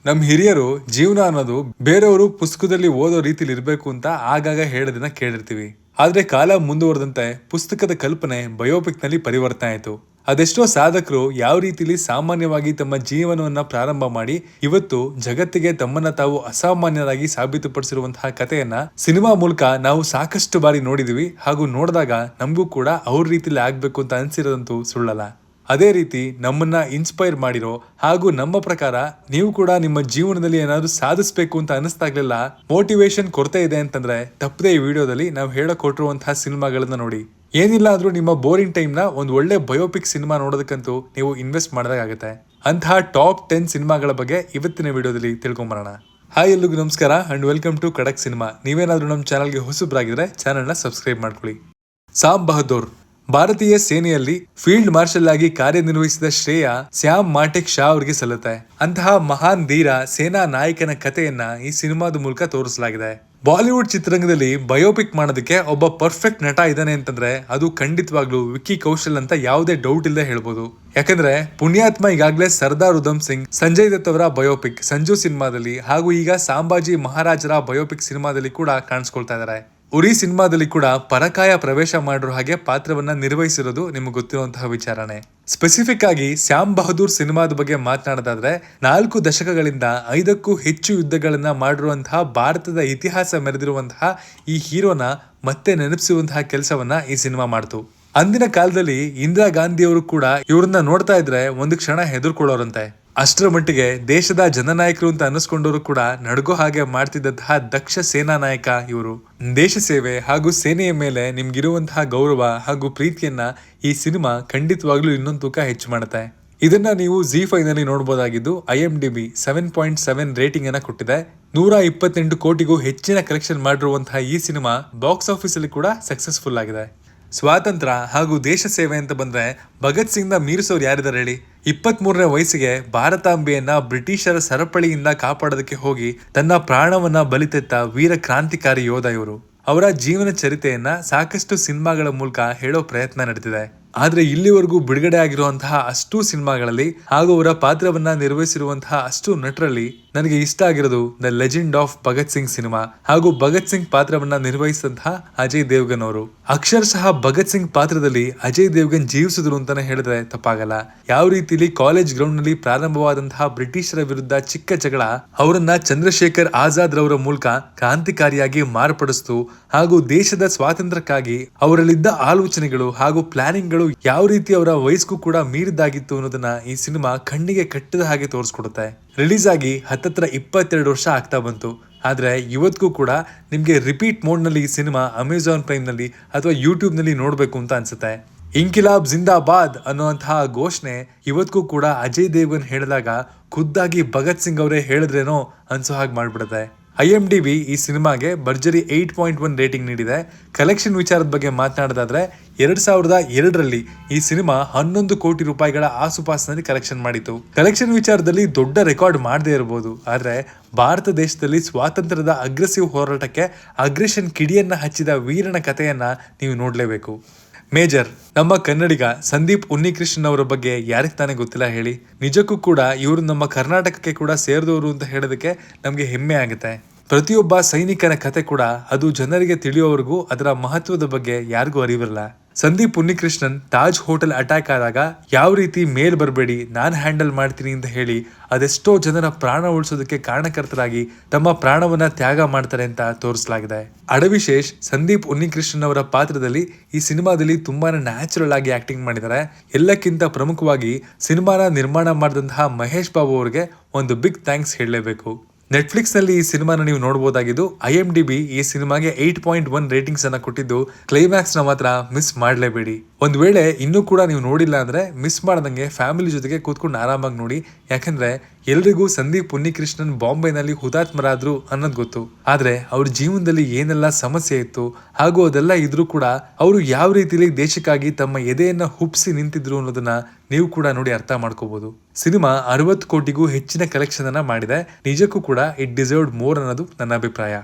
ನಮ್ಮ ಹಿರಿಯರು ಜೀವನ ಅನ್ನೋದು ಬೇರೆಯವರು ಪುಸ್ತಕದಲ್ಲಿ ಓದೋ ರೀತಿಲಿ ಇರಬೇಕು ಅಂತ ಆಗಾಗ ಹೇಳೋದನ್ನ ಕೇಳಿರ್ತೀವಿ. ಆದ್ರೆ ಕಾಲ ಮುಂದುವರೆದಂತೆ ಪುಸ್ತಕದ ಕಲ್ಪನೆ ಬಯೋಪಿಕ್ ನಲ್ಲಿ ಪರಿವರ್ತನೆ ಆಯಿತು. ಅದೆಷ್ಟೋ ಸಾಧಕರು ಯಾವ ರೀತಿಲಿ ಸಾಮಾನ್ಯವಾಗಿ ತಮ್ಮ ಜೀವನವನ್ನ ಪ್ರಾರಂಭ ಮಾಡಿ ಇವತ್ತು ಜಗತ್ತಿಗೆ ತಮ್ಮನ್ನ ತಾವು ಅಸಾಮಾನ್ಯರಾಗಿ ಸಾಬೀತುಪಡಿಸಿರುವಂತಹ ಕಥೆಯನ್ನ ಸಿನಿಮಾ ಮೂಲಕ ನಾವು ಸಾಕಷ್ಟು ಬಾರಿ ನೋಡಿದೀವಿ. ಹಾಗೂ ನೋಡಿದಾಗ ನಮಗೂ ಕೂಡ ಅವ್ರ ರೀತಿಲಿ ಆಗ್ಬೇಕು ಅಂತ ಅನ್ಸಿರೋದಂತೂ ಸುಳ್ಳಲ್ಲ. ಅದೇ ರೀತಿ ನಮ್ಮನ್ನ ಇನ್ಸ್ಪೈರ್ ಮಾಡಿರೋ ಹಾಗೂ ನಮ್ಮ ಪ್ರಕಾರ ನೀವು ಕೂಡ ನಿಮ್ಮ ಜೀವನದಲ್ಲಿ ಏನಾದ್ರು ಸಾಧಿಸಬೇಕು ಅಂತ ಅನಿಸ್ತಾಗ್ಲಿಲ್ಲ, ಮೋಟಿವೇಶನ್ ಕೊರತೆ ಇದೆ ಅಂತಂದ್ರೆ ತಪ್ಪದೆ ಈ ವಿಡಿಯೋದಲ್ಲಿ ನಾವು ಹೇಳಕ್ ಕೊಟ್ಟಿರುವಂತಹ ಸಿನಿಮಾಗಳನ್ನ ನೋಡಿ. ಏನಿಲ್ಲ ಆದ್ರೂ ನಿಮ್ಮ ಬೋರಿಂಗ್ ಟೈಮ್ ನ ಒಂದು ಒಳ್ಳೆ ಬಯೋಪಿಕ್ ಸಿನಿಮಾ ನೋಡೋದಕ್ಕಂತೂ ನೀವು ಇನ್ವೆಸ್ಟ್ ಮಾಡಿದಾಗುತ್ತೆ. ಅಂತಹ ಟಾಪ್ 10 ಸಿನಿಮಾಗಳ ಬಗ್ಗೆ ಇವತ್ತಿನ ವಿಡಿಯೋದಲ್ಲಿ ತಿಳ್ಕೊಂಬರೋಣ. ಹಾಯ್, ಎಲ್ರಿಗೂ ನಮಸ್ಕಾರ ಅಂಡ್ ವೆಲ್ಕಮ್ ಟು ಖಡಕ್ ಸಿನಿಮಾ. ನೀವೇನಾದ್ರೂ ನಮ್ಮ ಚಾನಲ್ಗೆ ಹೊಸಬ್ರಾಗಿದ್ರೆ ಚಾನಲ್ನ ಸಬ್ಸ್ಕ್ರೈಬ್ ಮಾಡ್ಕೊಳ್ಳಿ. ಸಾಮ್ ಬಹದ್ದೂರ್ ಭಾರತೀಯ ಸೇನೆಯಲ್ಲಿ ಫೀಲ್ಡ್ ಮಾರ್ಷಲ್ ಆಗಿ ಕಾರ್ಯನಿರ್ವಹಿಸಿದ ಶ್ರೇಯ ಶ್ಯಾಮ್ ಮಾಟೆಕ್ ಶಾ ಅವರಿಗೆ ಸಲ್ಲುತ್ತೆ. ಅಂತಹ ಮಹಾನ್ ಧೀರ ಸೇನಾ ನಾಯಕನ ಕಥೆಯನ್ನ ಈ ಸಿನಿಮಾದ ಮೂಲಕ ತೋರಿಸಲಾಗಿದೆ. ಬಾಲಿವುಡ್ ಚಿತ್ರರಂಗದಲ್ಲಿ ಬಯೋಪಿಕ್ ಮಾಡೋದಕ್ಕೆ ಒಬ್ಬ ಪರ್ಫೆಕ್ಟ್ ನಟ ಇದ್ದಾನೆ ಅಂತಂದ್ರೆ ಅದು ಖಂಡಿತವಾಗ್ಲೂ ವಿಕ್ಕಿ ಕೌಶಲ್ ಅಂತ ಯಾವುದೇ ಡೌಟ್ ಇಲ್ಲದೆ ಹೇಳ್ಬೋದು. ಯಾಕಂದ್ರೆ ಪುಣ್ಯಾತ್ಮ ಈಗಾಗಲೇ ಸರ್ದಾರ್ ಉಧಮ್ ಸಿಂಗ್, ಸಂಜಯ್ ದತ್ ಅವರ ಬಯೋಪಿಕ್ ಸಂಜು ಸಿನಿಮಾದಲ್ಲಿ ಹಾಗೂ ಈಗ ಸಂಭಾಜಿ ಮಹಾರಾಜರ ಬಯೋಪಿಕ್ ಸಿನಿಮಾದಲ್ಲಿ ಕೂಡ ಕಾಣಿಸ್ಕೊಳ್ತಾ ಇದ್ದಾರೆ. ಉರಿ ಸಿನಿಮಾದಲ್ಲಿ ಕೂಡ ಪರಕಾಯ ಪ್ರವೇಶ ಮಾಡಿರೋ ಹಾಗೆ ಪಾತ್ರವನ್ನ ನಿರ್ವಹಿಸಿರೋದು ನಿಮ್ಗೆ ಗೊತ್ತಿರುವಂತಹ ವಿಚಾರನೆ. ಸ್ಪೆಸಿಫಿಕ್ ಆಗಿ ಶ್ಯಾಮ್ ಬಹದ್ದೂರ್ ಸಿನಿಮಾದ ಬಗ್ಗೆ ಮಾತನಾಡೋದಾದ್ರೆ 4 ದಶಕಗಳಿಂದ 5ಕ್ಕೂ ಹೆಚ್ಚು ಯುದ್ಧಗಳನ್ನ ಮಾಡಿರುವಂತಹ ಭಾರತದ ಇತಿಹಾಸ ಮೆರೆದಿರುವಂತಹ ಈ ಹೀರೋನ ಮತ್ತೆ ನೆನಪಿಸುವಂತಹ ಕೆಲಸವನ್ನ ಈ ಸಿನಿಮಾ ಮಾಡ್ತು. ಅಂದಿನ ಕಾಲದಲ್ಲಿ ಇಂದಿರಾ ಗಾಂಧಿ ಅವರು ಕೂಡ ಇವ್ರನ್ನ ನೋಡ್ತಾ ಇದ್ರೆ ಒಂದು ಕ್ಷಣ ಹೆದರ್ಕೊಳ್ಳೋರಂತೆ. ಅಷ್ಟರ ಮಟ್ಟಿಗೆ ದೇಶದ ಜನನಾಯಕರು ಅಂತ ಅನ್ನಿಸ್ಕೊಂಡವರು ಕೂಡ ನಡ್ಗೋ ಹಾಗೆ ಮಾಡ್ತಿದ್ದಂತಹ ದಕ್ಷ ಸೇನಾ ನಾಯಕ ಇವರು. ದೇಶ ಸೇವೆ ಹಾಗೂ ಸೇನೆಯ ಮೇಲೆ ನಿಮ್ಗಿರುವಂತಹ ಗೌರವ ಹಾಗೂ ಪ್ರೀತಿಯನ್ನ ಈ ಸಿನಿಮಾ ಖಂಡಿತವಾಗ್ಲೂ ಇನ್ನೊಂದು ತೂಕ ಹೆಚ್ಚು ಮಾಡುತ್ತೆ. ಇದನ್ನ ನೀವು ZEE5 ನಲ್ಲಿ ನೋಡಬಹುದಾಗಿದ್ದು IMDb 7.7 ರೇಟಿಂಗ್ ಅನ್ನ ಕೊಟ್ಟಿದೆ. 128 ಕೋಟಿಗೂ ಹೆಚ್ಚಿನ ಕಲೆಕ್ಷನ್ ಮಾಡಿರುವಂತಹ ಈ ಸಿನಿಮಾ ಬಾಕ್ಸ್ ಆಫೀಸ್ ಅಲ್ಲಿ ಕೂಡ ಸಕ್ಸಸ್ಫುಲ್ ಆಗಿದೆ. ಸ್ವಾತಂತ್ರ್ಯ ಹಾಗೂ ದೇಶ ಸೇವೆ ಅಂತ ಬಂದ್ರೆ ಭಗತ್ ಸಿಂಗ್ ನ ಮೀರಿಸೋರು ಯಾರಿದ್ದಾರೆ ಹೇಳಿ? 23ನೇ ವಯಸ್ಸಿಗೆ ಭಾರತಾಂಬೆಯನ್ನ ಬ್ರಿಟಿಷರ ಸರಪಳಿಯಿಂದ ಕಾಪಾಡೋದಕ್ಕೆ ಹೋಗಿ ತನ್ನ ಪ್ರಾಣವನ್ನ ಬಲಿತೆತ್ತ ವೀರ ಕ್ರಾಂತಿಕಾರಿ ಯೋಧ ಇವರು. ಅವರ ಜೀವನ ಚರಿತೆಯನ್ನ ಸಾಕಷ್ಟು ಸಿನಿಮಾಗಳ ಮೂಲಕ ಹೇಳೋ ಪ್ರಯತ್ನ ನಡೆದಿದೆ. ಆದ್ರೆ ಇಲ್ಲಿವರೆಗೂ ಬಿಡುಗಡೆ ಆಗಿರುವಂತಹ ಅಷ್ಟು ಸಿನಿಮಾಗಳಲ್ಲಿ ಹಾಗೂ ಅವರ ಪಾತ್ರವನ್ನ ನಿರ್ವಹಿಸಿರುವಂತಹ ಅಷ್ಟು ನಟರಲ್ಲಿ ನನಗೆ ಇಷ್ಟ ಆಗಿರೋದು the legend of Bhagat Singh cinema ಹಾಗೂ ಭಗತ್ ಸಿಂಗ್ ಪಾತ್ರವನ್ನ ನಿರ್ವಹಿಸಿದಂತಹ ಅಜಯ್ ದೇವ್ಗನ್ ಅವರು. ಅಕ್ಷರಶಃ ಭಗತ್ ಸಿಂಗ್ ಪಾತ್ರದಲ್ಲಿ ಅಜಯ್ ದೇವ್ಗನ್ ಜೀವಿಸಿದ್ರು ಅಂತಾನೆ ಹೇಳಿದ್ರೆ ತಪ್ಪಾಗಲ್ಲ. ಯಾವ ರೀತಿಲಿ ಕಾಲೇಜ್ ಗ್ರೌಂಡ್ ನಲ್ಲಿ ಪ್ರಾರಂಭವಾದಂತಹ ಬ್ರಿಟಿಷರ ವಿರುದ್ಧ ಚಿಕ್ಕ ಜಗಳ ಅವರನ್ನ ಚಂದ್ರಶೇಖರ್ ಆಜಾದ್ ರವರ ಮೂಲಕ ಕ್ರಾಂತಿಕಾರಿಯಾಗಿ ಮಾರ್ಪಡಿಸ್ತು ಹಾಗೂ ದೇಶದ ಸ್ವಾತಂತ್ರ್ಯಕ್ಕಾಗಿ ಅವರಲ್ಲಿದ್ದ ಆಲೋಚನೆಗಳು ಹಾಗೂ ಪ್ಲಾನಿಂಗ್ ಗಳು ಯಾವ ರೀತಿ ಅವರ ವಯಸ್ಸು ಕೂಡ ಮೀರಿದಾಗಿತ್ತು ಅನ್ನೋದನ್ನ ಈ ಸಿನಿಮಾ ಕಣ್ಣಿಗೆ ಕಟ್ಟಿದ ಹಾಗೆ ತೋರಿಸ್ಕೊಡುತ್ತೆ. ರಿಲೀಸ್ ಆಗಿ ಹತ್ತತ್ರ 22 ವರ್ಷ ಆಗ್ತಾ ಬಂತು. ಆದ್ರೆ ಇವತ್ತಿಗೂ ಕೂಡ ನಿಮ್ಗೆ ರಿಪೀಟ್ ಮೋಡ್ ನಲ್ಲಿ ಈ ಸಿನಿಮಾ ಅಮೆಜಾನ್ ಪ್ರೈಮ್ ನಲ್ಲಿ ಅಥವಾ ಯೂಟ್ಯೂಬ್ ನಲ್ಲಿ ನೋಡ್ಬೇಕು ಅಂತ ಅನ್ಸುತ್ತೆ. ಇಂಕಿಲಾಬ್ ಜಿಂದಾಬಾದ್ ಅನ್ನುವಂತಹ ಘೋಷಣೆ ಇವತ್ತಿಗೂ ಕೂಡ ಅಜಯ್ ದೇವ್ಗನ್ ಹೇಳಿದಾಗ ಖುದ್ದಾಗಿ ಭಗತ್ ಸಿಂಗ್ ಅವರೇ ಹೇಳಿದ್ರೇನೋ ಅನ್ಸೋ ಹಾಗೆ ಮಾಡ್ಬಿಡುತ್ತೆ. IMDb ಈ ಸಿನಿಮಾಗೆ ಭರ್ಜರಿ 8.1 ರೇಟಿಂಗ್ ನೀಡಿದೆ. ಕಲೆಕ್ಷನ್ ವಿಚಾರದ ಬಗ್ಗೆ ಮಾತನಾಡೋದಾದ್ರೆ 2002ರಲ್ಲಿ ಈ ಸಿನಿಮಾ 11 ಕೋಟಿ ರೂಪಾಯಿಗಳ ಆಸುಪಾಸಿನಲ್ಲಿ ಕಲೆಕ್ಷನ್ ಮಾಡಿತು. ಕಲೆಕ್ಷನ್ ವಿಚಾರದಲ್ಲಿ ದೊಡ್ಡ ರೆಕಾರ್ಡ್ ಮಾಡದೇ ಇರಬಹುದು, ಆದ್ರೆ ಭಾರತ ದೇಶದಲ್ಲಿ ಸ್ವಾತಂತ್ರ್ಯದ ಅಗ್ರೆಸಿವ್ ಹೋರಾಟಕ್ಕೆ ಅಗ್ರೆಷನ್ ಕಿಡಿಯನ್ನ ಹಚ್ಚಿದ ವೀರನ ಕಥೆಯನ್ನ ನೀವು ನೋಡ್ಲೇಬೇಕು. ಮೇಜರ್ ನಮ್ಮ ಕನ್ನಡಿಗ ಸಂದೀಪ್ ಉನ್ನಿಕೃಷ್ಣನ್ ಅವರ ಬಗ್ಗೆ ಯಾರಿಗೆ ತಾನೇ ಗೊತ್ತಿಲ್ಲ ಹೇಳಿ? ನಿಜಕ್ಕೂ ಕೂಡ ಇವರು ನಮ್ಮ ಕರ್ನಾಟಕಕ್ಕೆ ಕೂಡ ಸೇರಿದವರು ಅಂತ ಹೇಳೋದಕ್ಕೆ ನಮ್ಗೆ ಹೆಮ್ಮೆ ಆಗುತ್ತೆ. ಪ್ರತಿಯೊಬ್ಬ ಸೈನಿಕನ ಕತೆ ಕೂಡ ಅದು ಜನರಿಗೆ ತಿಳಿಯೋವರೆಗೂ ಅದರ ಮಹತ್ವದ ಬಗ್ಗೆ ಯಾರಿಗೂ ಅರಿವಿರಲ್ಲ. ಸಂದೀಪ್ ಉನ್ನಿಕೃಷ್ಣನ್ ತಾಜ್ ಹೋಟೆಲ್ ಅಟ್ಯಾಕ್ ಆದಾಗ ಯಾವ ರೀತಿ ಮೇಲ್ ಬರಬೇಡಿ ನಾನು ಹ್ಯಾಂಡಲ್ ಮಾಡ್ತೀನಿ ಅಂತ ಹೇಳಿ ಅದೆಷ್ಟೋ ಜನರ ಪ್ರಾಣ ಉಳಿಸೋದಕ್ಕೆ ಕಾರಣಕರ್ತರಾಗಿ ತಮ್ಮ ಪ್ರಾಣವನ್ನ ತ್ಯಾಗ ಮಾಡ್ತಾರೆ ಅಂತ ತೋರಿಸಲಾಗಿದೆ. ಅಡವಿಶೇಷ್ ಸಂದೀಪ್ ಉನ್ನಿಕೃಷ್ಣನ್ ಅವರ ಪಾತ್ರದಲ್ಲಿ ಈ ಸಿನಿಮಾದಲ್ಲಿ ತುಂಬಾನೇ ನ್ಯಾಚುರಲ್ ಆಗಿ ಆಕ್ಟಿಂಗ್ ಮಾಡಿದ್ದಾರೆ. ಎಲ್ಲಕ್ಕಿಂತ ಪ್ರಮುಖವಾಗಿ ಸಿನಿಮಾನ ನಿರ್ಮಾಣ ಮಾಡಿದಂತಹ ಮಹೇಶ್ ಬಾಬು ಅವರಿಗೆ ಒಂದು ಬಿಗ್ ಥ್ಯಾಂಕ್ಸ್ ಹೇಳಲೇಬೇಕು. ನೆಟ್ಫ್ಲಿಕ್ಸ್ ನಲ್ಲಿ ಈ ಸಿನಿಮಾನ ನೀವು ನೋಡಬಹುದಾಗಿದ್ದು IMDb ಈ ಸಿನಿಮಾಗೆ 8.1 ರೇಟಿಂಗ್ಸ್ ಅನ್ನ ಕೊಟ್ಟಿದ್ದು ಕ್ಲೈಮ್ಯಾಕ್ಸ್ ನ ಮಾತ್ರ ಮಿಸ್ ಮಾಡಲೇಬೇಡಿ. ಒಂದ್ ವೇಳೆ ಇನ್ನೂ ಕೂಡ ನೀವು ನೋಡಿಲ್ಲ ಅಂದ್ರೆ ಮಿಸ್ ಮಾಡದಂಗೆ ಫ್ಯಾಮಿಲಿ ಜೊತೆಗೆ ಕೂತ್ಕೊಂಡು ಆರಾಮಾಗಿ ನೋಡಿ. ಯಾಕಂದ್ರೆ ಎಲ್ರಿಗೂ ಸಂದೀಪ್ ಉನ್ನಿಕೃಷ್ಣನ್ ಬಾಂಬೆನಲ್ಲಿ ಹುತಾತ್ಮರಾದ್ರು ಅನ್ನೋದು ಗೊತ್ತು, ಆದ್ರೆ ಅವ್ರ ಜೀವನದಲ್ಲಿ ಏನೆಲ್ಲ ಸಮಸ್ಯೆ ಇತ್ತು ಹಾಗೂ ಅದೆಲ್ಲ ಇದ್ರೂ ಕೂಡ ಅವರು ಯಾವ ರೀತಿಲಿ ದೇಶಕ್ಕಾಗಿ ತಮ್ಮ ಎದೆಯನ್ನ ಹುಬ್ಸಿ ನಿಂತಿದ್ರು ಅನ್ನೋದನ್ನ ನೀವು ಕೂಡ ನೋಡಿ ಅರ್ಥ ಮಾಡ್ಕೋಬಹುದು. ಸಿನಿಮಾ 60 ಕೋಟಿಗೂ ಹೆಚ್ಚಿನ ಕಲೆಕ್ಷನ್ ಅನ್ನ ಮಾಡಿದೆ. ನಿಜಕ್ಕೂ ಕೂಡ ಇಟ್ ಡಿಸರ್ವ್ಡ್ ಮೋರ್ ಅನ್ನೋದು ನನ್ನ ಅಭಿಪ್ರಾಯ.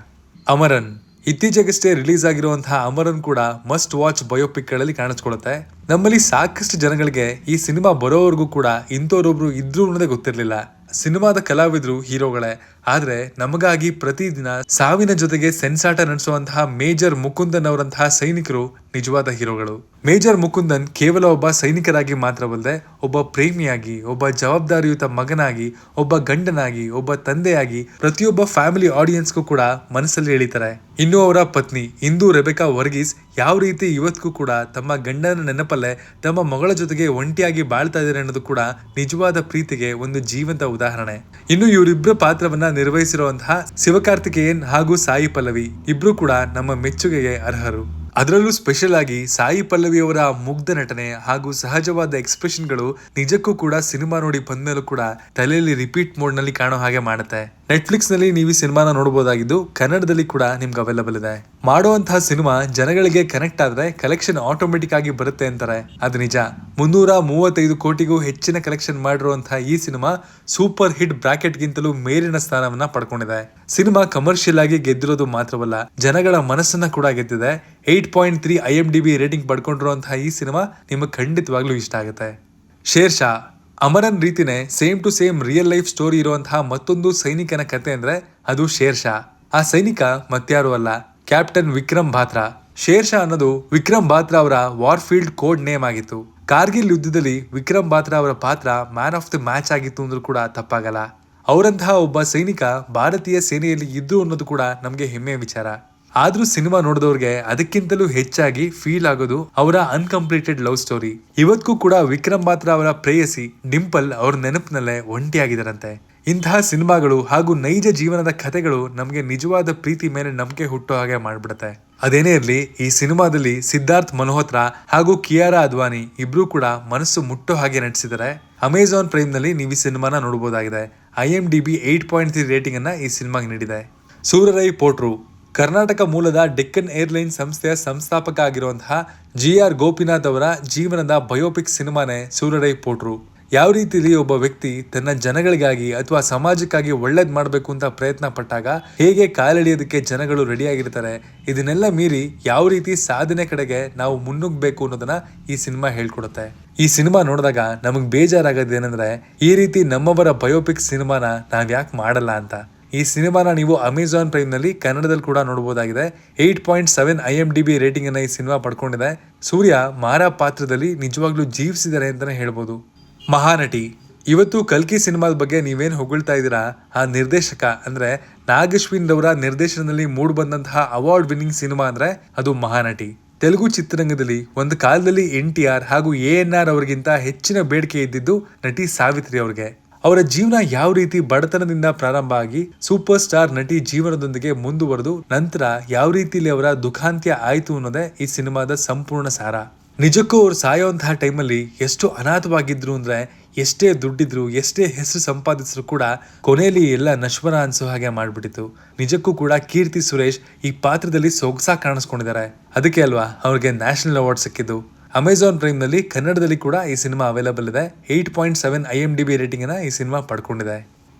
ಅಮರನ್ ಇತ್ತೀಚೆಗಷ್ಟೇ ರಿಲೀಸ್ ಆಗಿರುವಂತಹ ಅಮರನ್ ಕೂಡ ಮಸ್ಟ್ ವಾಚ್ ಬಯೋಪಿಕ್ ಗಳಲ್ಲಿ ಕಾಣಿಸ್ಕೊಳ್ಳುತ್ತೆ. ನಮ್ಮಲ್ಲಿ ಸಾಕಷ್ಟು ಜನಗಳಿಗೆ ಈ ಸಿನಿಮಾ ಬರೋವರೆಗೂ ಕೂಡ ಇಂಥವ್ರೊಬ್ರು ಇದ್ರು ಅನ್ನೋದೇ ಗೊತ್ತಿರಲಿಲ್ಲ. ಸಿನಿಮಾದ ಕಲಾವಿದರು ಹೀರೋಗಳೇ, ಆದ್ರೆ ನಮಗಾಗಿ ಪ್ರತಿದಿನ ಸಾವಿನ ಜೊತೆಗೆ ಸೆನ್ಸಾಟ ನಡೆಸುವಂತಹ ಮೇಜರ್ ಮುಕುಂದನ್ ಅವರಂತಹ ಸೈನಿಕರು ನಿಜವಾದ ಹೀರೋಗಳು. ಮೇಜರ್ ಮುಕುಂದನ್ ಕೇವಲ ಒಬ್ಬ ಸೈನಿಕರಾಗಿ ಮಾತ್ರವಲ್ಲದೆ ಒಬ್ಬ ಪ್ರೇಮಿಯಾಗಿ, ಒಬ್ಬ ಜವಾಬ್ದಾರಿಯುತ ಮಗನಾಗಿ, ಒಬ್ಬ ಗಂಡನಾಗಿ, ಒಬ್ಬ ತಂದೆಯಾಗಿ ಪ್ರತಿಯೊಬ್ಬ ಫ್ಯಾಮಿಲಿ ಆಡಿಯನ್ಸ್ಗೂ ಕೂಡ ಮನಸ್ಸಲ್ಲಿ ಎಳಿತಾರೆ. ಇನ್ನು ಅವರ ಪತ್ನಿ ಇಂದು ರೆಬೆಕಾ ವರ್ಗೀಸ್ ಯಾವ ರೀತಿ ಇವತ್ತಿಗೂ ಕೂಡ ತಮ್ಮ ಗಂಡನ ನೆನಪಲ್ಲೇ ತಮ್ಮ ಮಗಳ ಜೊತೆಗೆ ಒಂಟಿಯಾಗಿ ಬಾಳ್ತಾ ಇದ್ದಾರೆ ಅನ್ನೋದು ಕೂಡ ನಿಜವಾದ ಪ್ರೀತಿಗೆ ಒಂದು ಜೀವಂತ ಉದಾಹರಣೆ. ಇನ್ನು ಇವರಿಬ್ಬರ ಪಾತ್ರವನ್ನ ನಿರ್ವಹಿಸಿರುವಂತಹ ಶಿವಕಾರ್ತಿಕೇಯನ್ ಹಾಗೂ ಸಾಯಿ ಪಲ್ಲವಿ ಇಬ್ರು ಕೂಡ ನಮ್ಮ ಮೆಚ್ಚುಗೆಗೆ ಅರ್ಹರು. ಅದರಲ್ಲೂ ಸ್ಪೆಷಲ್ ಆಗಿ ಸಾಯಿ ಪಲ್ಲವಿ ಅವರ ಮುಗ್ಧ ನಟನೆ ಹಾಗೂ ಸಹಜವಾದ ಎಕ್ಸ್ಪ್ರೆಷನ್ಗಳು ನಿಜಕ್ಕೂ ಕೂಡ ಸಿನಿಮಾ ನೋಡಿ ಬಂದ್ಮೇಲೂ ಕೂಡ ತಲೆಯಲ್ಲಿ ರಿಪೀಟ್ ಮೋಡ್ ನಲ್ಲಿ ಕಾಣೋ ಹಾಗೆ ಮಾಡುತ್ತೆ. ನೆಟ್ಫ್ಲಿಕ್ಸ್ ನಲ್ಲಿ ನೀವು ಈ ಸಿನಿಮಾನ ನೋಡಬಹುದಾಗಿದ್ದು ಕನ್ನಡದಲ್ಲಿ ಕೂಡ ನಿಮ್ಗೆ ಅವೈಲಬಲ್ ಇದೆ. ಮಾಡುವಂತಹ ಸಿನಿಮಾ ಜನಗಳಿಗೆ ಕನೆಕ್ಟ್ ಆದ್ರೆ ಕಲೆಕ್ಷನ್ ಆಟೋಮೆಟಿಕ್ ಆಗಿ ಬರುತ್ತೆ ಅಂತಾರೆ. ಅದು ನಿಜ. 335 ಕೋಟಿಗೂ ಹೆಚ್ಚಿನ ಕಲೆಕ್ಷನ್ ಮಾಡಿರುವಂತಹ ಈ ಸಿನಿಮಾ ಸೂಪರ್ ಹಿಟ್ ಬ್ರಾಕೆಟ್ ಗಿಂತಲೂ ಮೇಲಿನ ಸ್ಥಾನವನ್ನ ಪಡ್ಕೊಂಡಿದೆ. ಸಿನಿಮಾ ಕಮರ್ಷಿಯಲ್ ಆಗಿ ಗೆದ್ದಿರೋದು ಮಾತ್ರವಲ್ಲ, ಜನಗಳ ಮನಸ್ಸನ್ನ ಕೂಡ ಗೆದ್ದಿದೆ. 8.3 IMDb ರೇಟಿಂಗ್ ಪಡ್ಕೊಂಡಿರುವಂತಹ ಈ ಸಿನಿಮಾ ನಿಮಗೆ ಖಂಡಿತವಾಗ್ಲೂ ಇಷ್ಟ ಆಗುತ್ತೆ. ಶೇರ್ ಶಾ ಅಮರನ್ ರೀತಿನೇ same to same real life story ಇರುವಂತಹ ಮತ್ತೊಂದು ಸೈನಿಕನ ಕತೆ ಅಂದ್ರೆ ಅದು ಶೇರ್ ಶಾ. ಆ ಸೈನಿಕ ಮತ್ಯಾರು ಅಲ್ಲ, ಕ್ಯಾಪ್ಟನ್ ವಿಕ್ರಮ್ ಬಾತ್ರಾ. ಶೇರ್ ಶಾ ಅನ್ನೋದು ವಿಕ್ರಮ್ ಬಾತ್ರಾ ಅವರ ವಾರ್ಫೀಲ್ಡ್ ಕೋಡ್ ನೇಮ್ ಆಗಿತ್ತು. ಕಾರ್ಗಿಲ್ ಯುದ್ಧದಲ್ಲಿ ವಿಕ್ರಮ್ ಬಾತ್ರಾ ಅವರ ಪಾತ್ರ ಮ್ಯಾನ್ ಆಫ್ ದ ಮ್ಯಾಚ್ ಆಗಿತ್ತು ಅಂದ್ರೂ ಕೂಡ ತಪ್ಪಾಗಲ್ಲ. ಅವರಂತಹ ಒಬ್ಬ ಸೈನಿಕ ಭಾರತೀಯ ಸೇನೆಯಲ್ಲಿ ಇದ್ರು ಅನ್ನೋದು ಕೂಡ ನಮ್ಗೆ ಹೆಮ್ಮೆಯ ವಿಚಾರ. ಆದ್ರೂ ಸಿನಿಮಾ ನೋಡಿದವ್ರಿಗೆ ಅದಕ್ಕಿಂತಲೂ ಹೆಚ್ಚಾಗಿ ಫೀಲ್ ಆಗೋದು ಅವರ ಅನ್ಕಂಪ್ಲೀಟೆಡ್ ಲವ್ ಸ್ಟೋರಿ. ಇವತ್ತಿಗೂ ಕೂಡ ವಿಕ್ರಮ್ ಬಾತ್ರಾ ಅವರ ಪ್ರೇಯಸಿ ಡಿಂಪಲ್ ಅವ್ರ ನೆನಪಿನಲ್ಲೇ ಒಂಟಿಯಾಗಿದ್ದಾರಂತೆ. ಇಂತಹ ಸಿನಿಮಾಗಳು ಹಾಗೂ ನೈಜ ಜೀವನದ ಕಥೆಗಳು ನಮ್ಗೆ ನಿಜವಾದ ಪ್ರೀತಿ ಮೇಲೆ ನಂಬಿಕೆ ಹುಟ್ಟೋ ಹಾಗೆ ಮಾಡ್ಬಿಡುತ್ತೆ. ಅದೇನೇ ಇರ್ಲಿ, ಈ ಸಿನಿಮಾದಲ್ಲಿ ಸಿದ್ಧಾರ್ಥ್ ಮಲ್ಹೋತ್ರಾ ಹಾಗೂ ಕಿಯಾರಾ ಅದ್ವಾನಿ ಇಬ್ರು ಕೂಡ ಮನಸ್ಸು ಮುಟ್ಟೋ ಹಾಗೆ ನಟಿಸಿದ್ದಾರೆ. ಅಮೆಜಾನ್ ಪ್ರೈಮ್ ನಲ್ಲಿ ನೀವು ಈ ಸಿನಿಮಾನ ನೋಡಬಹುದಾಗಿದೆ. IMDb 8.3 ರೇಟಿಂಗ್ ಅನ್ನ ಈ ಸಿನಿಮಾಗೆ ನೀಡಿದೆ. ಸೂರರೈ ಪೋಟ್ರು ಕರ್ನಾಟಕ ಮೂಲದ ಡೆಕ್ಕನ್ ಏರ್ಲೈನ್ ಸಂಸ್ಥೆಯ ಸಂಸ್ಥಾಪಕ ಆಗಿರುವಂತಹ GR ಗೋಪಿನಾಥ್ ಅವರ ಜೀವನದ ಬಯೋಪಿಕ್ ಸಿನಿಮಾನೇ ಸೂರರೈ ಪೋಟ್ರು. ಯಾವ ರೀತಿಲಿ ಒಬ್ಬ ವ್ಯಕ್ತಿ ತನ್ನ ಜನಗಳಿಗಾಗಿ ಅಥವಾ ಸಮಾಜಕ್ಕಾಗಿ ಒಳ್ಳೇದ್ ಮಾಡಬೇಕು ಅಂತ ಪ್ರಯತ್ನ ಪಟ್ಟಾಗ ಹೇಗೆ ಕಾಲೆಳೆಯೋದಕ್ಕೆ ಜನಗಳು ರೆಡಿ ಆಗಿರ್ತಾರೆ, ಇದನ್ನೆಲ್ಲ ಮೀರಿ ಯಾವ ರೀತಿ ಸಾಧನೆ ಕಡೆಗೆ ನಾವು ಮುನ್ನುಗ್ಗಬೇಕು ಅನ್ನೋದನ್ನ ಈ ಸಿನಿಮಾ ಹೇಳ್ಕೊಡುತ್ತೆ. ಈ ಸಿನಿಮಾ ನೋಡಿದಾಗ ನಮಗ್ ಬೇಜಾರಾಗೋದೇನೆಂದ್ರೆ ಈ ರೀತಿ ನಮ್ಮವರ ಬಯೋಪಿಕ್ ಸಿನಿಮಾನ ನಾವ್ ಯಾಕೆ ಮಾಡಲ್ಲ ಅಂತ. ಈ ಸಿನಿಮಾನ ನೀವು ಅಮೆಜಾನ್ ಪ್ರೈಮ್ ನಲ್ಲಿ ಕನ್ನಡದಲ್ಲಿ ಕೂಡ ನೋಡಬಹುದಾಗಿದೆ. 8.7 IMDb ರೇಟಿಂಗ್ ಅನ್ನ ಈ ಸಿನಿಮಾ ಪಡ್ಕೊಂಡಿದೆ. ಸೂರ್ಯ ಮಾರಾ ಪಾತ್ರದಲ್ಲಿ ನಿಜವಾಗ್ಲೂ ಜೀವಿಸಿದ್ದಾರೆ ಅಂತಾನೆ ಹೇಳ್ಬೋದು. ಮಹಾನಟಿ ಇವತ್ತು ಕಲ್ಕಿ ಸಿನಿಮಾದ ಬಗ್ಗೆ ನೀವೇನ್ ಹೊಗಳ್ತಾ ಇದ್ದೀರಾ, ಆ ನಿರ್ದೇಶಕ ಅಂದ್ರೆ ನಾಗಶ್ವಿನ್ ರವರ ನಿರ್ದೇಶನದಲ್ಲಿ ಮೂಡ್ ಬಂದಂತಹ ಅವಾರ್ಡ್ ವಿನ್ನಿಂಗ್ ಸಿನಿಮಾ ಅಂದ್ರೆ ಅದು ಮಹಾನಟಿ. ತೆಲುಗು ಚಿತ್ರರಂಗದಲ್ಲಿ ಒಂದು ಕಾಲದಲ್ಲಿ NTR ಹಾಗೂ ANR ಅವರಿಗಿಂತ ಹೆಚ್ಚಿನ ಬೇಡಿಕೆ ಇದ್ದಿದ್ದು ನಟಿ ಸಾವಿತ್ರಿ ಅವ್ರಿಗೆ. ಅವರ ಜೀವನ ಯಾವ ರೀತಿ ಬಡತನದಿಂದ ಪ್ರಾರಂಭ ಆಗಿ ಸೂಪರ್ ಸ್ಟಾರ್ ನಟಿ ಜೀವನದೊಂದಿಗೆ ಮುಂದುವರೆದು ನಂತರ ಯಾವ ರೀತಿಯಲ್ಲಿ ಅವರ ದುಃಖಾಂತ್ಯ ಆಯ್ತು ಅನ್ನೋದೇ ಈ ಸಿನಿಮಾದ ಸಂಪೂರ್ಣ ಸಾರ. ನಿಜಕ್ಕೂ ಅವ್ರು ಸಾಯೋಂತಹ ಟೈಮಲ್ಲಿ ಎಷ್ಟು ಅನಾಥವಾಗಿದ್ರು ಅಂದ್ರೆ, ಎಷ್ಟೇ ದುಡ್ಡಿದ್ರು, ಎಷ್ಟೇ ಹೆಸರು ಸಂಪಾದಿಸಿದ್ರು ಕೂಡ ಕೊನೆಯಲ್ಲಿ ಎಲ್ಲ ನಶ್ವರ ಅನ್ಸೋ ಹಾಗೆ ಮಾಡ್ಬಿಟ್ಟಿತ್ತು. ನಿಜಕ್ಕೂ ಕೂಡ ಕೀರ್ತಿ ಸುರೇಶ್ ಈ ಪಾತ್ರದಲ್ಲಿ ಸೊಗಸಾಗಿ ಕಾಣಿಸ್ಕೊಂಡಿದ್ದಾರೆ. ಅದಕ್ಕೆ ಅಲ್ವಾ ಅವ್ರಿಗೆ ನ್ಯಾಷನಲ್ ಅವಾರ್ಡ್ ಸಿಕ್ಕಿದ್ದು. ಅಮೆಜಾನ್ ಪ್ರೈಮ್ ನಲ್ಲಿ ಕನ್ನಡದಲ್ಲಿ ಕೂಡ ಈ ಸಿನಿಮಾ ಅವೈಲಬಲ್ ಇದೆ. 8.7 IMDb ರೇಟಿಂಗ್ ಅನ್ನ ಈ ಸಿನಿಮಾ ಪಡ್ಕೊಂಡಿದೆ.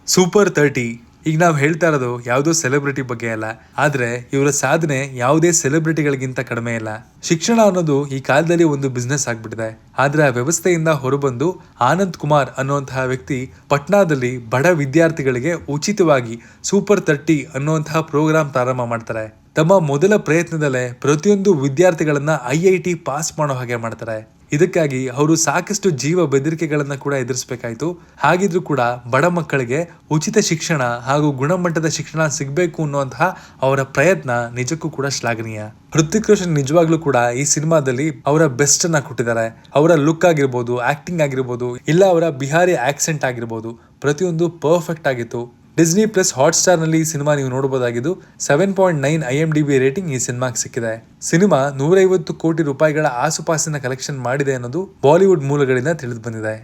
ಸೂಪರ್ 30 ಈಗ ನಾವು ಹೇಳ್ತಾ ಇರೋದು ಯಾವುದೋ ಸೆಲೆಬ್ರಿಟಿ ಬಗ್ಗೆ ಅಲ್ಲ, ಆದ್ರೆ ಇವರ ಸಾಧನೆ ಯಾವುದೇ ಸೆಲೆಬ್ರಿಟಿಗಳಿಗಿಂತ ಕಡಿಮೆ ಇಲ್ಲ. ಶಿಕ್ಷಣ ಅನ್ನೋದು ಈ ಕಾಲದಲ್ಲಿ ಒಂದು ಬಿಸ್ನೆಸ್ ಆಗ್ಬಿಟ್ಟಿದೆ. ಆದ್ರೆ ಆ ವ್ಯವಸ್ಥೆಯಿಂದ ಹೊರಬಂದು ಆನಂದ್ ಕುಮಾರ್ ಅನ್ನುವಂತಹ ವ್ಯಕ್ತಿ ಪಟ್ನಾದಲ್ಲಿ ಬಡ ವಿದ್ಯಾರ್ಥಿಗಳಿಗೆ ಉಚಿತವಾಗಿ ಸೂಪರ್ 30 ಅನ್ನುವಂತಹ ಪ್ರೋಗ್ರಾಮ್ ಪ್ರಾರಂಭ ಮಾಡ್ತಾರೆ. ತಮ್ಮ ಮೊದಲ ಪ್ರಯತ್ನದಲ್ಲೇ ಪ್ರತಿಯೊಂದು ವಿದ್ಯಾರ್ಥಿಗಳನ್ನ IIT ಪಾಸ್ ಮಾಡೋ ಹಾಗೆ ಮಾಡ್ತಾರೆ. ಇದಕ್ಕಾಗಿ ಅವರು ಸಾಕಷ್ಟು ಜೀವ ಬೆದರಿಕೆಗಳನ್ನ ಕೂಡ ಎದುರಿಸಬೇಕಾಯ್ತು. ಹಾಗಿದ್ರು ಕೂಡ ಬಡ ಮಕ್ಕಳಿಗೆ ಉಚಿತ ಶಿಕ್ಷಣ ಹಾಗೂ ಗುಣಮಟ್ಟದ ಶಿಕ್ಷಣ ಸಿಗಬೇಕು ಅನ್ನುವಂತಹ ಅವರ ಪ್ರಯತ್ನ ನಿಜಕ್ಕೂ ಕೂಡ ಶ್ಲಾಘನೀಯ. ಹೃತಿಕ್ ರೋಷನ್ ನಿಜವಾಗ್ಲೂ ಕೂಡ ಈ ಸಿನಿಮಾದಲ್ಲಿ ಅವರ ಬೆಸ್ಟ್ ಅನ್ನ ಕೊಟ್ಟಿದ್ದಾರೆ. ಅವರ ಲುಕ್ ಆಗಿರ್ಬೋದು, ಆಕ್ಟಿಂಗ್ ಆಗಿರ್ಬೋದು, ಇಲ್ಲ ಅವರ ಬಿಹಾರಿ ಆಕ್ಸೆಂಟ್ ಆಗಿರ್ಬೋದು, ಪ್ರತಿಯೊಂದು ಪರ್ಫೆಕ್ಟ್ ಆಗಿತ್ತು. ಡಿಸ್ನಿ ಪ್ಲಸ್ ಹಾಟ್ಸ್ಟಾರ್ ನಲ್ಲಿ ಈ ಸಿನಿಮಾ ನೀವು ನೋಡಬಹುದಾಗಿದ್ದು 7.9 IMDb ರೇಟಿಂಗ್ ಈ ಸಿನಿಮಾಗೆ ಸಿಕ್ಕಿದೆ. ಸಿನಿಮಾ 150 ಕೋಟಿ ರೂಪಾಯಿಗಳ ಆಸುಪಾಸಿನ ಕಲೆಕ್ಷನ್ ಮಾಡಿದೆ ಅನ್ನೋದು ಬಾಲಿವುಡ್ ಮೂಲಗಳಿಂದ ತಿಳಿದು ಬಂದಿದೆ.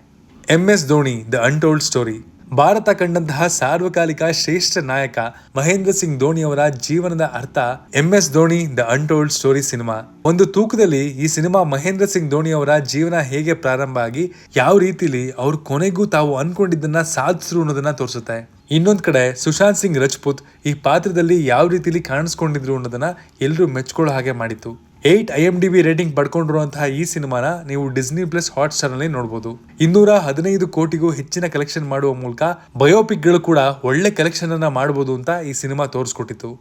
MS Dhoni the untold story Bharat ಕಂಡಂತಹ ಸಾರ್ವಕಾಲಿಕ ಶ್ರೇಷ್ಠ ನಾಯಕ ಮಹೇಂದ್ರ ಸಿಂಗ್ ಧೋನಿ ಅವರ ಜೀವನದ ಅರ್ಥ MS Dhoni the untold story cinema. ಒಂದು ತೂಕದಲ್ಲಿ ಈ ಸಿನಿಮಾ ಮಹೇಂದ್ರ ಸಿಂಗ್ ಧೋನಿ ಅವರ ಜೀವನ ಹೇಗೆ ಪ್ರಾರಂಭ ಆಗಿ ಯಾವ ರೀತಿಲಿ ಅವ್ರು ಕೊನೆಗೂ ತಾವು ಅನ್ಕೊಂಡಿದ್ದನ್ನ ಸಾಧಿಸಿದ್ರು ಅನ್ನೋದನ್ನ ತೋರಿಸುತ್ತೆ. ಇನ್ನೊಂದ್ ಕಡೆ ಸುಶಾಂತ್ ಸಿಂಗ್ ರಜಪೂತ್ ಈ ಪಾತ್ರದಲ್ಲಿ ಯಾವ ರೀತಿಲಿ ಕಾಣಿಸ್ಕೊಂಡಿದ್ರು ಅನ್ನೋದನ್ನ ಎಲ್ಲರೂ ಮೆಚ್ಕೊಳ್ಳೋ ಹಾಗೆ ಮಾಡಿತ್ತು. 8 IMDb ರೇಟಿಂಗ್ ಪಡ್ಕೊಂಡಿರುವಂತಹ ಈ ಸಿನಿಮಾನ ನೀವು ಡಿಸ್ನಿ ಪ್ಲಸ್ ಹಾಟ್ ಸ್ಟಾರ್ ನಲ್ಲಿ ನೋಡಬಹುದು. 215 ಕೋಟಿಗೂ ಹೆಚ್ಚಿನ ಕಲೆಕ್ಷನ್ ಮಾಡುವ ಮೂಲಕ ಬಯೋಪಿಕ್ ಗಳು ಕೂಡ ಒಳ್ಳೆ ಕಲೆಕ್ಷನ್ ಅನ್ನ ಮಾಡಬಹುದು ಅಂತ ಈ ಸಿನಿಮಾ ತೋರಿಸ್ಕೊಟ್ಟಿತ್ತು.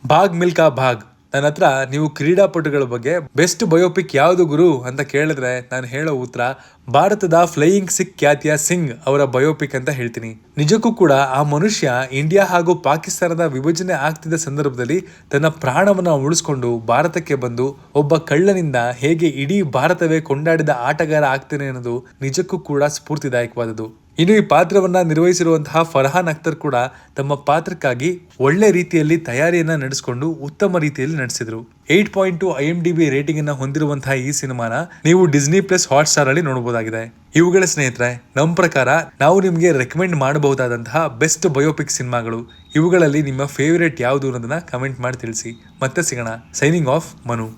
ಭಾಗ್ ಮಿಲ್ಕಾ ಭಾಗ್. ನನ್ನ ಹತ್ರ ನೀವು ಕ್ರೀಡಾಪಟುಗಳ ಬಗ್ಗೆ ಬೆಸ್ಟ್ ಬಯೋಪಿಕ್ ಯಾವುದು ಗುರು ಅಂತ ಕೇಳಿದ್ರೆ ನಾನು ಹೇಳೋ ಉತ್ತರ ಭಾರತದ ಫ್ಲೈಯಿಂಗ್ ಸಿಖ್ ಖ್ಯಾತಿಯ ಸಿಂಗ್ ಅವರ ಬಯೋಪಿಕ್ ಅಂತ ಹೇಳ್ತೀನಿ. ನಿಜಕ್ಕೂ ಕೂಡ ಆ ಮನುಷ್ಯ ಇಂಡಿಯಾ ಹಾಗೂ ಪಾಕಿಸ್ತಾನದ ವಿಭಜನೆ ಆಗ್ತಿದ್ದ ಸಂದರ್ಭದಲ್ಲಿ ತನ್ನ ಪ್ರಾಣವನ್ನ ಉಳಿಸ್ಕೊಂಡು ಭಾರತಕ್ಕೆ ಬಂದು ಒಬ್ಬ ಕಳ್ಳನಿಂದ ಹೇಗೆ ಇಡೀ ಭಾರತವೇ ಕೊಂಡಾಡಿದ ಆಟಗಾರ ಆಗ್ತೇನೆ ಅನ್ನೋದು ನಿಜಕ್ಕೂ ಕೂಡ ಸ್ಫೂರ್ತಿದಾಯಕವಾದದ್ದು. ಇನ್ನು ಈ ಪಾತ್ರವನ್ನ ನಿರ್ವಹಿಸಿರುವಂತಹ ಫರ್ಹಾನ್ ಅಖ್ತರ್ ಕೂಡ ತಮ್ಮ ಪಾತ್ರಕ್ಕಾಗಿ ಒಳ್ಳೆ ರೀತಿಯಲ್ಲಿ ತಯಾರಿಯನ್ನ ನಡೆಸಿಕೊಂಡು ಉತ್ತಮ ರೀತಿಯಲ್ಲಿ ನಡೆಸಿದ್ರು. 8.2 IMDb ರೇಟಿಂಗ್ ಅನ್ನ ಹೊಂದಿರುವಂತಹ ಈ ಸಿನಿಮಾನ ನೀವು ಡಿಸ್ನಿ ಪ್ಲಸ್ ಹಾಟ್ ಸ್ಟಾರ್ ಅಲ್ಲಿ ನೋಡಬಹುದಾಗಿದೆ. ಇವುಗಳ ಸ್ನೇಹಿತರೆ, ನಮ್ಮ ಪ್ರಕಾರ ನಾವು ನಿಮಗೆ ರೆಕಮೆಂಡ್ ಮಾಡಬಹುದಾದಂತಹ ಬೆಸ್ಟ್ ಬಯೋಪಿಕ್ ಸಿನಿಮಾಗಳು ಇವುಗಳಲ್ಲಿ ನಿಮ್ಮ ಫೇವರೇಟ್ ಯಾವುದು ಅನ್ನೋದನ್ನ ಕಮೆಂಟ್ ಮಾಡಿ ತಿಳಿಸಿ. ಮತ್ತೆ ಸಿಗೋಣ. Signing off, Manu.